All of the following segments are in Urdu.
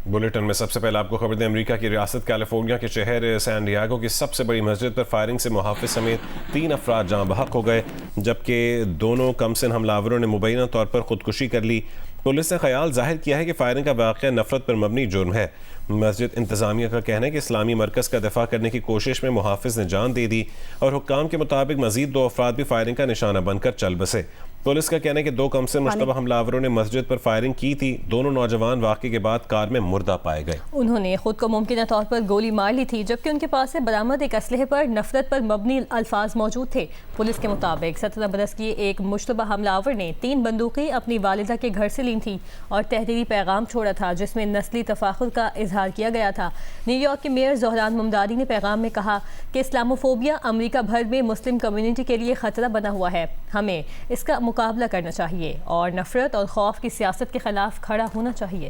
بلیٹن میں سب سے پہلے آپ کو خبر دیں، امریکہ کی ریاست کیلیفورنیا کے شہر سین ڈیاگو کی سب سے بڑی مسجد پر فائرنگ سے محافظ سمیت 3 افراد جاں بحق ہو گئے، جبکہ دونوں کمسن حملہ آوروں نے مبینہ طور پر خودکشی کر لی۔ پولیس نے خیال ظاہر کیا ہے کہ فائرنگ کا واقعہ نفرت پر مبنی جرم ہے۔ مسجد انتظامیہ کا کہنا ہے کہ اسلامی مرکز کا دفاع کرنے کی کوشش میں محافظ نے جان دے دی، اور حکام کے مطابق مزید 2 افراد بھی فائرنگ کا نشانہ بن کر چل بسے۔ پولیس کا کہنا ہے کہ 2 کمسن مشتبہ حملہ آوروں نے مسجد پر فائرنگ کی تھی۔ دونوں نوجوان واقعے کے بعد کار میں مردہ پائے گئے۔ انہوں نے خود کو ممکنہ طور پر گولی مار لی تھی، جبکہ ان کے پاس سے برآمد ایک اسلحے پر نفرت پر مبنی الفاظ موجود تھے۔ پولیس کے مطابق 17 برس کی ایک مشتبہ حملہ آور نے 3 بندوقیں اپنی والدہ کے گھر سے لی تھیں اور تحریری پیغام چھوڑا تھا جس میں نسلی تفاخر کا اظہار کیا گیا تھا۔ نیو یارک کے میئر زہران ممدانی نے پیغام میں کہا کہ اسلاموفوبیا امریکہ بھر میں مسلم کمیونٹی کے لیے خطرہ بنا ہوا ہے، ہمیں اس کا مقابلہ کرنا چاہیے اور نفرت اور خوف کی سیاست کے خلاف کھڑا ہونا چاہیے۔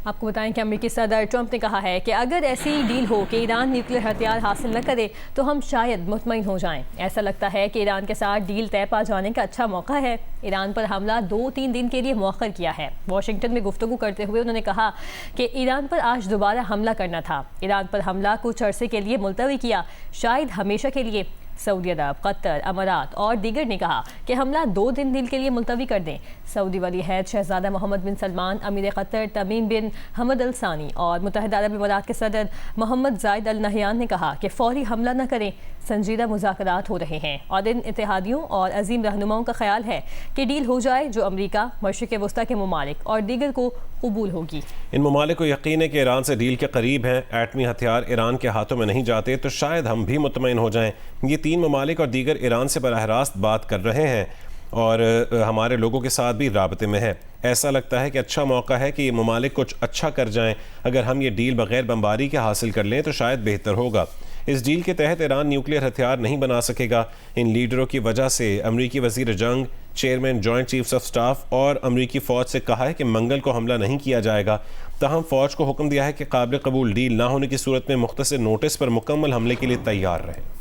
آپ کو بتائیں کہ امریکی صدر ٹرمپ نے کہا ہے کہ اگر ایسی ڈیل ہو کہ ایران نیوکلیر ہتھیار حاصل نہ کرے تو ہم شاید مطمئن ہو جائیں۔ ایسا لگتا ہے کہ ایران کے ساتھ ڈیل طے پا جانے کا اچھا موقع ہے۔ ایران پر حملہ 2-3 دن کے لیے مؤخر کیا ہے۔ واشنگٹن میں گفتگو کرتے ہوئے انہوں نے کہا کہ ایران پر آج دوبارہ حملہ کرنا تھا۔ ایران پر حملہ کچھ عرصے کے لیے ملتوی کیا، شاید ہمیشہ کے لیے۔ سعودی عرب، قطر، امارات اور دیگر نے کہا کہ حملہ 2 دن کے لیے ملتوی کر دیں۔ سعودی ولی عہد شہزادہ محمد بن سلمان، امیر قطر تمیم بن حمد الثانی اور متحدہ عرب امارات کے صدر محمد زائد ال نہیان نے کہا کہ فوری حملہ نہ کریں، سنجیدہ مذاکرات ہو رہے ہیں اور ان اتحادیوں اور عظیم رہنماؤں کا خیال ہے کہ ڈیل ہو جائے جو امریکہ، مشرق وسطیٰ کے ممالک اور دیگر کو قبول ہوگی۔ ان ممالک کو یقین ہے کہ ایران سے ڈیل کے قریب ہیں۔ ایٹمی ہتھیار ایران کے ہاتھوں میں نہیں جاتے تو شاید ہم بھی مطمئن ہو جائیں۔ یہ 3 ممالک اور دیگر ایران سے براہ راست بات کر رہے ہیں اور ہمارے لوگوں کے ساتھ بھی رابطے میں ہے۔ ایسا لگتا ہے کہ اچھا موقع ہے کہ یہ ممالک کچھ اچھا کر جائیں۔ اگر ہم یہ ڈیل بغیر بمباری کے حاصل کر لیں تو شاید بہتر ہوگا۔ اس ڈیل کے تحت ایران نیوکلیر ہتھیار نہیں بنا سکے گا۔ ان لیڈروں کی وجہ سے امریکی وزیر جنگ، chairman joint chiefs of staff اور امریکی فوج سے کہا ہے کہ منگل کو حملہ نہیں کیا جائے گا۔ تاہم فوج کو حکم دیا ہے کہ قابل قبول ڈیل نہ ہونے کی صورت میں مختصر نوٹس پر مکمل حملے کے لیے تیار رہیں۔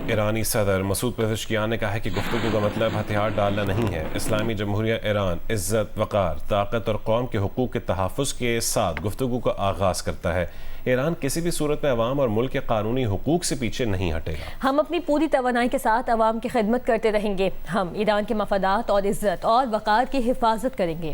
ایرانی صدر مسعود پزشکیان نے کہا ہے کہ گفتگو کا مطلب ہتھیار ڈالنا نہیں ہے۔ اسلامی جمہوریہ ایران عزت، وقار، طاقت اور قوم کے حقوق کے تحفظ کے ساتھ گفتگو کا آغاز کرتا ہے۔ ایران کسی بھی صورت میں عوام اور ملک کے قانونی حقوق سے پیچھے نہیں ہٹے گا۔ ہم اپنی پوری توانائی کے ساتھ عوام کی خدمت کرتے رہیں گے۔ ہم ایران کے مفادات اور عزت اور وقار کی حفاظت کریں گے۔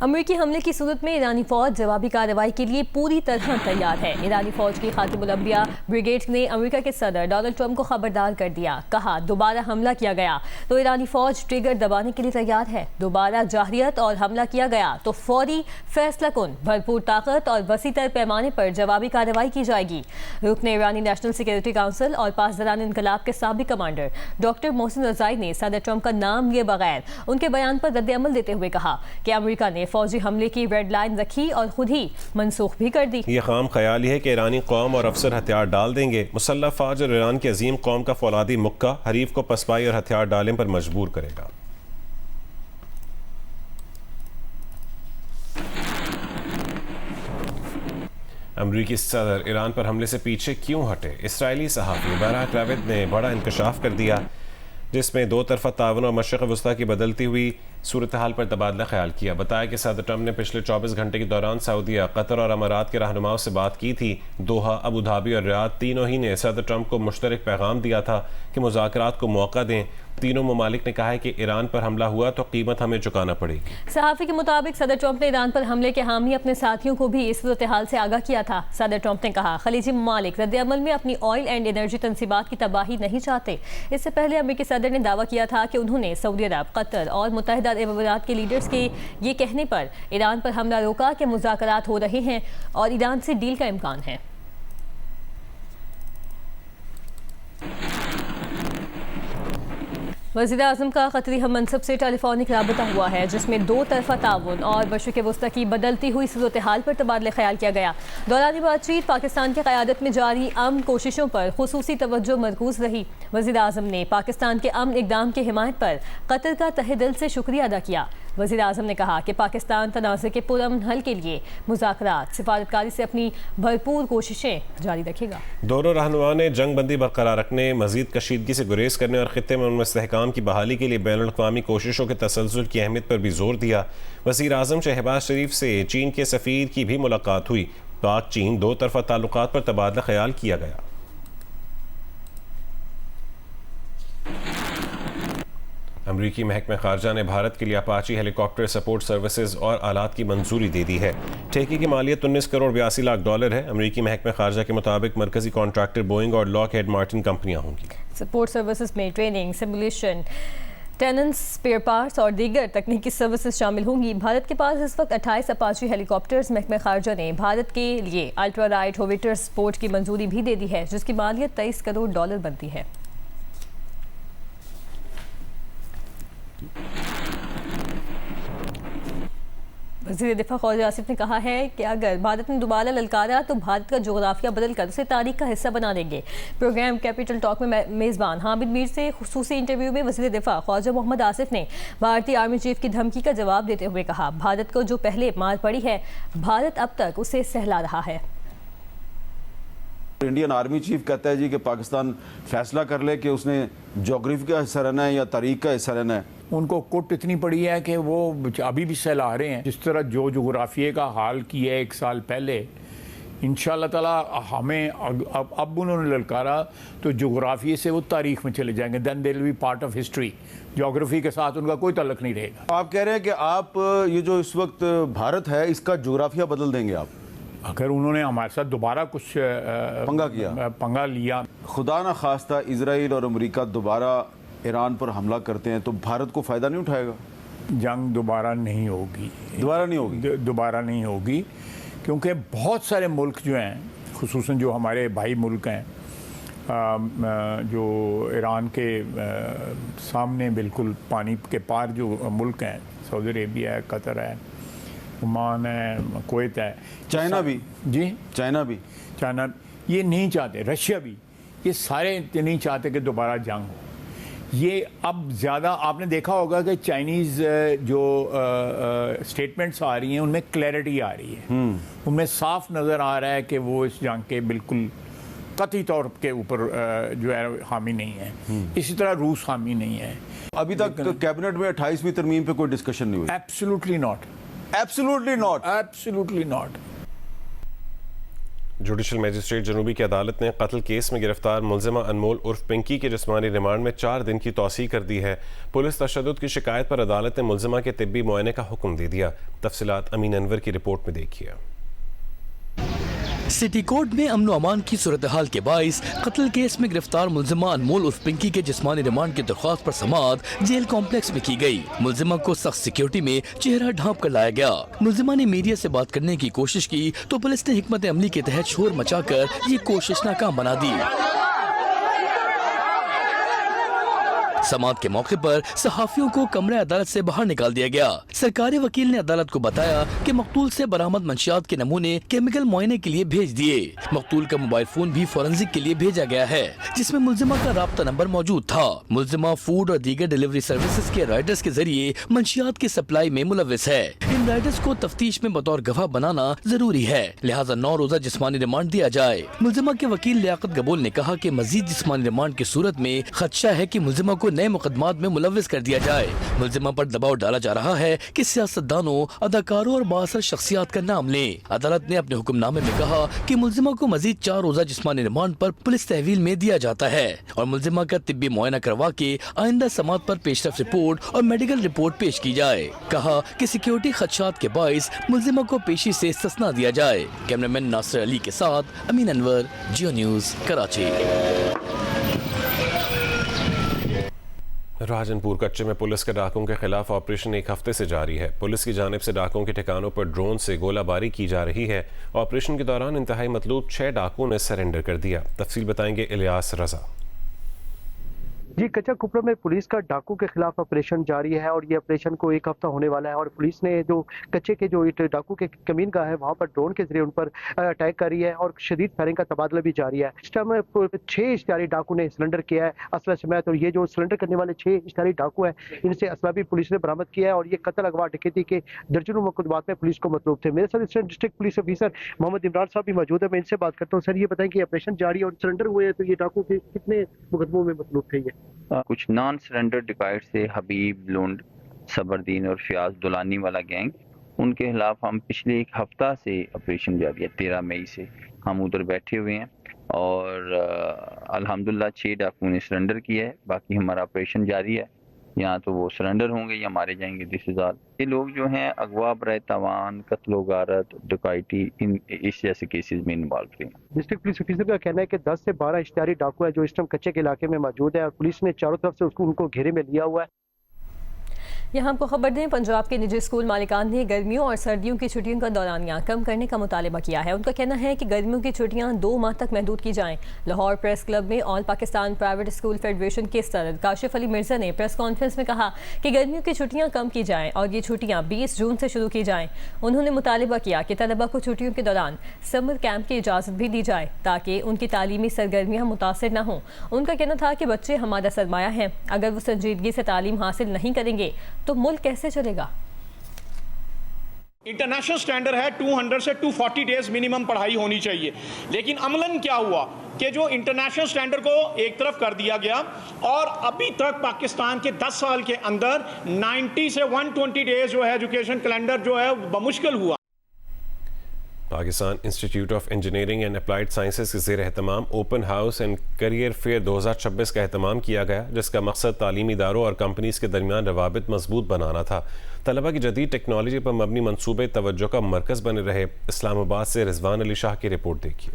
امریکی حملے کی صورت میں ایرانی فوج جوابی کارروائی کے لیے پوری طرح تیار ہے۔ ایرانی فوج کی خاتم الانبیاء بریگیڈ نے امریکہ کے صدر ڈونلڈ ٹرمپ کو خبردار کر دیا۔ کہا دوبارہ حملہ کیا گیا تو ایرانی فوج ٹریگر دبانے کے لیے تیار ہے۔ دوبارہ جارحیت اور حملہ کیا گیا تو فوری، فیصلہ کن، بھرپور طاقت اور وسیع تر پیمانے پر جوابی کارروائی کی جائے گی۔ رکن ایرانی نیشنل سیکیورٹی کونسل اور پاسداران انقلاب کے سابق کمانڈر ڈاکٹر محسن رضائی نے صدر ٹرمپ کا نام لیے بغیر ان کے بیان پر رد عمل دیتے ہوئے کہا کہ امریکہ نے فوجی حملے کی ریڈ لائن رکھی اور خود ہی منسوخ بھی کر دی۔ یہ خام خیالی ہے کہ ایرانی قوم اور افسر ہتھیار ڈال دیں گے۔ مسلح فوج اور ایران کی عظیم قوم کا فولادی مکہ حریف کو پسپائی اور ہتھیار ڈالنے پر مجبور کرے گا۔ امریکی صدر ایران پر حملے سے پیچھے کیوں ہٹے؟ اسرائیلی صحافی براک راوید نے بڑا انکشاف کر دیا جس میں 2 طرفہ تعاون اور مشرق وسطیٰ کی بدلتی ہوئی صورتحال پر تبادلہ خیال کیا۔ بتایا کہ صدر ٹرمپ نے پچھلے 24 گھنٹے کے دوران سعودیہ، قطر اور امارات کے رہنماؤں سے بات کی تھی۔ دوحہ، ابو دھابی اور ریاض تینوں ہی نے صدر ٹرمپ کو مشترک پیغام دیا تھا کہ مذاکرات کو موقع دیں۔ تینوں ممالک نے کہا ہے کہ ایران پر حملہ ہوا تو قیمت ہمیں چکانا پڑے گی۔ صحافی کے مطابق صدر ٹرمپ نے ایران پر حملے کے حامی اپنے ساتھیوں کو بھی اس صورتحال سے آگاہ کیا تھا۔ صدر ٹرمپ نے کہا خلیجی ممالک رد عمل میں اپنی آئل اینڈ انرجی تنصیبات کی تباہی نہیں چاہتے۔ اس سے پہلے امریکی صدر نے دعویٰ کیا تھا کہ انہوں نے سعودی عرب، قطر اور متحدہ عرب امارات کے لیڈرز کے یہ کہنے پر ایران پر حملہ روکا کہ مذاکرات ہو رہے ہیں اور ایران سے ڈیل کا امکان ہے۔ وزیر اعظم کا قطری ہم منصب سے ٹیلی فونک رابطہ ہوا ہے جس میں 2 طرفہ تعاون اور مشرق وسطیٰ کی بدلتی ہوئی صورتحال پر تبادلہ خیال کیا گیا۔ دوران بات چیت پاکستان کی قیادت میں جاری امن کوششوں پر خصوصی توجہ مرکوز رہی۔ وزیر اعظم نے پاکستان کے امن اقدام کی حمایت پر قطر کا تہہ دل سے شکریہ ادا کیا۔ وزیر اعظم نے کہا کہ پاکستان تنازع کے پرامن حل کے لیے مذاکرات سفارتکاری سے اپنی بھرپور کوششیں جاری رکھے گا۔ دونوں رہنماؤں نے جنگ بندی برقرار رکھنے، مزید کشیدگی سے گریز کرنے اور خطے میں استحکام کی بحالی کے لیے بین الاقوامی کوششوں کے تسلسل کی اہمیت پر بھی زور دیا۔ وزیر اعظم شہباز شریف سے چین کے سفیر کی بھی ملاقات ہوئی۔ پاک چین دو طرفہ تعلقات پر تبادلہ خیال کیا گیا۔ امریکی محکمہ خارجہ نے بھارت کے لیے اپاچی ہیلی کاپٹر سپورٹ سروسز اور آلات کی منظوری دے دی ہے۔ ٹھیکے کی مالیت 19 کروڑ 82 لاکھ ڈالر ہے۔ امریکی محکمہ خارجہ کے مطابق مرکزی کانٹریکٹر بوئنگ اور لاک ہیڈ مارٹن کمپنیاں ہوں گی۔ سپورٹ سروسز میں ٹریننگ، سیمولیشن، ٹیننس، اسپیئر پارٹس اور دیگر تکنیکی سروسز شامل ہوں گی۔ بھارت کے پاس اس وقت 28 اپاچی ہیلی کاپٹرز۔ محکمہ خارجہ نے بھارت کے لیے الٹرا لائٹ ہوویٹر سپورٹ کی منظوری بھی دے دی ہے، جس کی مالیت 23 کروڑ ڈالر بنتی ہے۔ وزیر دفاع خواجہ آصف نے کہا ہے کہ اگر بھارت نے دوبارہ للکارا تو بھارت کا جغرافیہ بدل کر اسے تاریخ کا حصہ بنا دیں گے۔ پروگرام کیپٹل ٹاک میں میزبان حامد میر سے خصوصی انٹرویو میں وزیر دفاع خواجہ محمد آصف نے بھارتی آرمی چیف کی دھمکی کا جواب دیتے ہوئے کہا، بھارت کو جو پہلے مار پڑی ہے، بھارت اب تک اسے سہلا رہا ہے۔ انڈین آرمی چیف کہتا ہے جی کہ پاکستان فیصلہ کر لے کہ اس نے جغرافی کا حصہ رہنا ہے یا تاریخ کا حصہ رہنا ہے۔ ان کو کٹ اتنی پڑی ہے کہ وہ ابھی بھی سہلا رہے ہیں۔ جس طرح جو جغرافیے کا حال کیا ہے 1 سال پہلے، انشاءاللہ تعالی ہمیں اب انہوں نے للکارا تو جغرافیے سے وہ تاریخ میں چلے جائیں گے۔ Then they will be part of history. جغرافی کے ساتھ ان کا کوئی تعلق نہیں رہے گا۔ آپ کہہ رہے ہیں کہ آپ یہ جو اس وقت بھارت ہے اس کا جغرافیہ بدل دیں گے آپ اگر انہوں نے ہمارے ساتھ دوبارہ کچھ پنگا لیا۔ خدا نہ خواستہ اسرائیل اور امریکہ دوبارہ ایران پر حملہ کرتے ہیں تو بھارت کو فائدہ نہیں اٹھائے گا؟ جنگ دوبارہ نہیں ہوگی۔ دوبارہ نہیں ہوگی کیونکہ بہت سارے ملک جو ہیں، خصوصاً جو ہمارے بھائی ملک ہیں، جو ایران کے سامنے بالکل پانی کے پار جو ملک ہیں، سعودی عربیہ ہے، قطر ہے، عمان ہے، کویت ہے، چائنا بھی، جی چائنا یہ نہیں چاہتے، رشیا بھی، یہ سارے نہیں چاہتے کہ دوبارہ جنگ ہو۔ یہ اب زیادہ آپ نے دیکھا ہوگا کہ چائنیز جو سٹیٹمنٹس آ رہی ہیں ان میں کلیئرٹی آ رہی ہے، ان میں صاف نظر آ رہا ہے کہ وہ اس جنگ کے بالکل قطعی طور کے اوپر جو ہے حامی نہیں ہے۔ اسی طرح روس حامی نہیں ہے۔ ابھی تک کیبنٹ میں 28ویں ترمیم پہ کوئی ڈسکشن نہیں ہوئی؟ Absolutely not, absolutely not, absolutely not. Judicial magistrate جنوبی کی عدالت نے قتل کیس میں گرفتار ملزمہ انمول عرف پنکی کے جسمانی ریمانڈ میں 4 دن کی توسیع کر دی ہے۔ پولیس تشدد کی شکایت پر عدالت نے ملزمہ کے طبی معائنے کا حکم دے دیا۔ تفصیلات امین انور کی رپورٹ میں دیکھیے۔ سٹی کورٹ میں امن و امان کی صورتحال کے باعث قتل کیس میں گرفتار ملزمہ انمول عرف پنکی کے جسمانی ریمانڈ کی درخواست پر سماعت جیل کمپلیکس میں کی گئی۔ ملزمہ کو سخت سیکیورٹی میں چہرہ ڈھانپ کر لایا گیا۔ ملزمہ نے میڈیا سے بات کرنے کی کوشش کی تو پولیس نے حکمت عملی کے تحت شور مچا کر یہ کوشش ناکام بنا دی۔ سماعت کے موقع پر صحافیوں کو کمرہ عدالت سے باہر نکال دیا گیا۔ سرکاری وکیل نے عدالت کو بتایا کہ مقتول سے برآمد منشیات کے نمونے کیمیکل معائنے کے لیے بھیج دیے۔ مقتول کا موبائل فون بھی فورنزک کے لیے بھیجا گیا ہے، جس میں ملزمہ کا رابطہ نمبر موجود تھا۔ ملزمہ فوڈ اور دیگر ڈیلیوری سروسز کے رائڈرز کے ذریعے منشیات کی سپلائی میں ملوث ہے۔ ان رائڈرز کو تفتیش میں بطور گواہ بنانا ضروری ہے، لہٰذا 9 روزہ جسمانی ریمانڈ دیا جائے۔ ملزمہ کے وکیل لیاقت گبول نے کہا کہ مزید جسمانی ریمانڈ کی صورت میں خدشہ ہے کہ ملزمہ کو نئے مقدمات میں ملوث کر دیا جائے۔ ملزمہ پر دباؤ ڈالا جا رہا ہے کہ سیاستدانوں، اداکاروں اور بااثر شخصیات کا نام لیں۔ عدالت نے اپنے حکم نامے میں کہا کہ ملزمہ کو مزید 4 روزہ جسمانی ریمانڈ پر پولیس تحویل میں دیا جاتا ہے اور ملزمہ کا طبی معائنہ کروا کے آئندہ سماعت پر پیشرفت رپورٹ اور میڈیکل رپورٹ پیش کی جائے۔ کہا کہ سیکیورٹی خدشات کے باعث ملزمہ کو پیشی سے استثناء دیا جائے۔ کیمرامین ناصر علی کے ساتھ امین انور، جیو نیوز، کراچی۔ راجن پور کچے میں پولیس کے ڈاکوں کے خلاف آپریشن 1 ہفتے سے جاری ہے۔ پولیس کی جانب سے ڈاکوں کے ٹھکانوں پر ڈرون سے گولہ باری کی جا رہی ہے۔ آپریشن کے دوران انتہائی مطلوب 6 ڈاکوں نے سرنڈر کر دیا۔ تفصیل بتائیں گے الیاس رضا۔ جی کچا کپڑا میں پولیس کا ڈاکو کے خلاف آپریشن جاری ہے اور یہ آپریشن کو 1 ہفتہ ہونے والا ہے اور پولیس نے جو کچے کے جو ڈاکو کے کمین کا ہے وہاں پر ڈرون کے ذریعے ان پر اٹیک کر رہی ہے اور شدید فائرنگ کا تبادلہ بھی جاری ہے. اس ٹائم 6 اشتہاری ڈاکو نے سرنڈر کیا ہے اسلحہ سمیت, اور یہ جو سرنڈر کرنے والے 6 اشتہاری ڈاکو ہیں ان سے اسلحہ بھی پولیس نے برآمد کیا ہے اور یہ قتل اغوا ڈکیتی کے درجنوں مقدمات میں پولیس کو مطلوب تھے. میرے ساتھ اسٹیٹ ڈسٹرکٹ پولیس آفیسر محمد عمران صاحب بھی موجود ہے, میں ان سے بات کرتا ہوں. سر یہ بتائیں کہ آپریشن جاری اور سرنڈر ہوئے ہیں تو یہ ڈاکو کے کتنے مقدموں میں مطلوب تھے؟ یہ کچھ نان سرنڈر ڈکائٹ سے حبیب لونڈ, صبردین اور فیاض دولانی والا گینگ, ان کے خلاف ہم پچھلے 1 ہفتہ سے آپریشن جاری ہے. 13 مئی سے ہم ادھر بیٹھے ہوئے ہیں اور الحمدللہ 6 ڈاکو نے سرنڈر کیا ہے. باقی ہمارا آپریشن جاری ہے, یہاں تو وہ سرنڈر ہوں گے یا مارے جائیں گے. 10,000 یہ لوگ جو ہیں اغوا, برائے تاوان, قتل و غارت, ڈکیتی, اس جیسے کیسز میں انوالو ہیں. ڈسٹرکٹ پولیس آفیسر کا کہنا ہے کہ 10 سے 12 اشتہاری ڈاکو ہیں جو اس ٹائم کچے کے علاقے میں موجود ہے اور پولیس نے چاروں طرف سے ان کو گھیرے میں لیا ہوا ہے. یہاں آپ کو خبر دیں, پنجاب کے نجی اسکول مالکان نے گرمیوں اور سردیوں کی چھٹیوں کا دورانیہ کم کرنے کا مطالبہ کیا ہے. ان کا کہنا ہے کہ گرمیوں کی چھٹیاں 2 ماہ تک محدود کی جائیں. لاہور پریس کلب میں آل پاکستان پرائیویٹ اسکول فیڈریشن کے صدر کاشف علی مرزا نے پریس کانفرنس میں کہا کہ گرمیوں کی چھٹیاں کم کی جائیں اور یہ چھٹیاں 20 جون سے شروع کی جائیں. انہوں نے مطالبہ کیا کہ طلبہ کو چھٹیوں کے دوران سمر کیمپ کی اجازت بھی دی جائے تاکہ ان کی تعلیمی سرگرمیاں متاثر نہ ہوں. ان کا کہنا تھا کہ بچے ہمارا سرمایہ ہیں, اگر وہ سنجیدگی سے تعلیم حاصل نہیں کریں گے تو ملک کیسے چلے گا. انٹرنیشنل سٹینڈرڈ ہے 200 سے 240 ڈیز منیمم پڑھائی ہونی چاہیے, لیکن عملاً کیا ہوا کہ جو انٹرنیشنل سٹینڈرڈ کو ایک طرف کر دیا گیا اور ابھی تک پاکستان کے 10 سال کے اندر 90 سے 120 ڈیز جو ہے ایجوکیشن کیلنڈر جو ہے بمشکل ہوا. Pakistan institute of engineering and applied sciences کے زیر اہتمام open house and career fair 2026 کا اہتمام کیا گیا, جس کا مقصد تعلیمی اداروں اور کمپنیز کے درمیان روابط مضبوط بنانا تھا. طلبہ کی جدید ٹیکنالوجی پر مبنی منصوبے توجہ کا مرکز بنے رہے. اسلام آباد سے رضوان علی شاہ کی رپورٹ دیکھیے.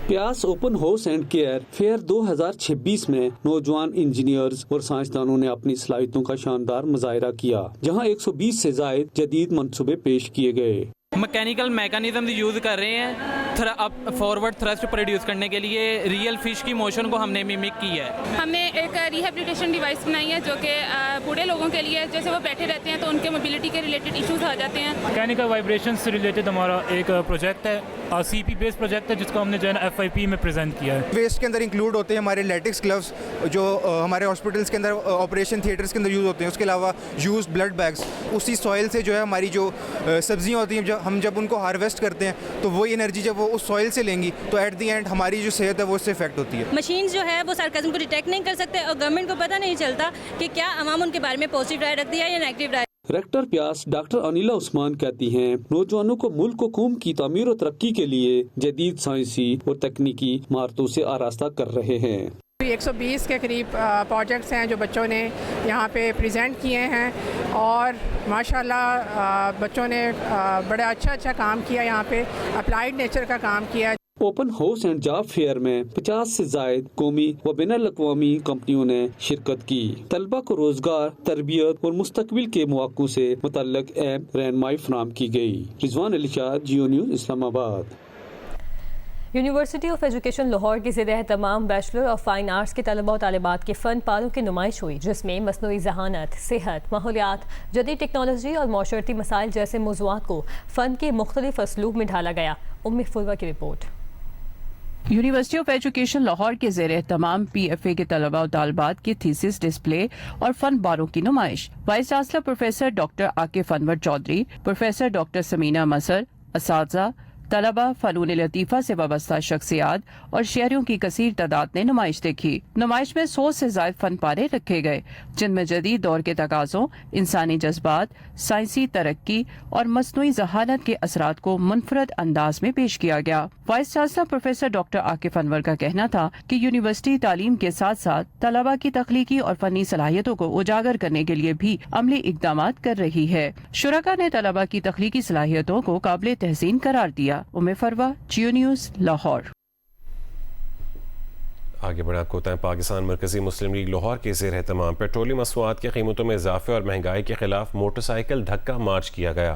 PIEAS open house and career fair 2026 میں نوجوان انجینئرز اور سائنسدانوں نے اپنی صلاحیتوں کا شاندار مظاہرہ کیا, جہاں 120 سے زائد جدید منصوبے پیش کیے گئے. مکینیکل میکانزم یوز کر رہے ہیں فارورڈ تھرسٹ پروڈیوس کرنے کے لیے. ریئل فش کی موشن کو ہم نے میمک کی ہے. ہم نے ایک ریہیبلیٹیشن ڈیوائس بنائی ہے جو کہ بوڑھے لوگوں کے لیے, جیسے وہ بیٹھے رہتے ہیں تو ان کے موبلٹی کے ریلیٹڈ ایشوز آ جاتے ہیں. میکینیکل وائبریشن سے ریلیٹڈ ہمارا ایک پروجیکٹ ہے, سی پی بیس پروجیکٹ ہے, جس کو ہم نے جو ہے نا FIP میں پریزنٹ کیا ہے. ویسٹ کے اندر انکلوڈ ہوتے ہیں ہمارے لیٹکس گلوز جو ہمارے ہاسپٹلس کے اندر آپریشن تھیٹرس کے اندر یوز ہوتے ہیں. اس کے علاوہ یوز بلڈ بیگس, اسی سوائل سے جو ہے ہماری جو سبزیاں ہوتی ہیں ہم جب ان کو ہارویسٹ کرتے ہیں تو وہی انرجی جب وہ اس سوائل سے لیں گی تو ایٹ دی اینڈ ہماری جو صحت ہے وہ اس سے افیکٹ ہوتی ہے. مشین جو ہے وہ سارکازم کو ڈیٹیکٹ نہیں کر سکتے اور گورنمنٹ کو پتہ نہیں چلتا کہ کیا عوام ان کے بارے میں پازیٹیو رائے رکھتی ہے یا نیگیٹو رائے. ریکٹر پیاس ڈاکٹر انیلا عثمان کہتی ہیں نوجوانوں کو ملک و قوم کی تعمیر و ترقی کے لیے جدید سائنسی اور تکنیکی مہارتوں سے آراستہ کر رہے ہیں. 120 کے قریب پروجیکٹس ہیں جو بچوں نے یہاں پہ پریزنٹ کیے ہیں اور ماشاءاللہ بچوں نے بڑا اچھا کام کیا, یہاں پہ اپلائیڈ نیچر کا کام کیا. Open house and job fair میں 50 سے زائد قومی و بین الاقوامی کمپنیوں نے شرکت کی. طلبہ کو روزگار, تربیت اور مستقبل کے مواقع سے متعلق اہم رہنمائی فراہم کی گئی. رضوان علی شاہ, جیو نیوز, اسلام آباد. یونیورسٹی آف ایجوکیشن لاہور کے زیر اہتمام بیچلر آف فائن آرٹس کے طلبہ و طالبات کے فن پاروں کی نمائش ہوئی, جس میں مصنوعی ذہانت, صحت, ماحولیات, جدید ٹیکنالوجی اور معاشرتی مسائل جیسے موضوعات کو فن کے مختلف اسلوب میں ڈھالا گیا. ام فروہ کی report. University of education Lahore کے زیر اہتمام PFA کے طلبہ و طالبات کی تھیسس ڈسپلے اور فن پاروں کی نمائش. Vice chancellor professor doctor Aqif Anwar Chaudhry, professor doctor Samina Mazhar, اساتذہ, طلبہ, فنون لطیفہ سے وابستہ شخصیات اور شہریوں کی کثیر تعداد نے نمائش دیکھی. نمائش میں 100 سے زائد فن پارے رکھے گئے, جن میں جدید دور کے تقاضوں, انسانی جذبات, سائنسی ترقی اور مصنوعی ذہانت کے اثرات کو منفرد انداز میں پیش کیا گیا. Vice chancellor professor doctor Aqif Anwar کا کہنا تھا کہ یونیورسٹی تعلیم کے ساتھ ساتھ طلبہ کی تخلیقی اور فنی صلاحیتوں کو اجاگر کرنے کے لیے بھی عملی اقدامات کر رہی ہے. شرکاء نے طلبہ کی تخلیقی صلاحیتوں کو قابل تحسین قرار دیا. ام فروہ, جیو نیوز, لاہور. آگے بڑھے آپ کو بتائیں, پاکستان مرکزی مسلم لیگ لاہور کے زیر اہتمام پیٹرولیم مصنوعات کی قیمتوں میں اضافے اور مہنگائی کے خلاف موٹر سائیکل دھکا مارچ کیا گیا.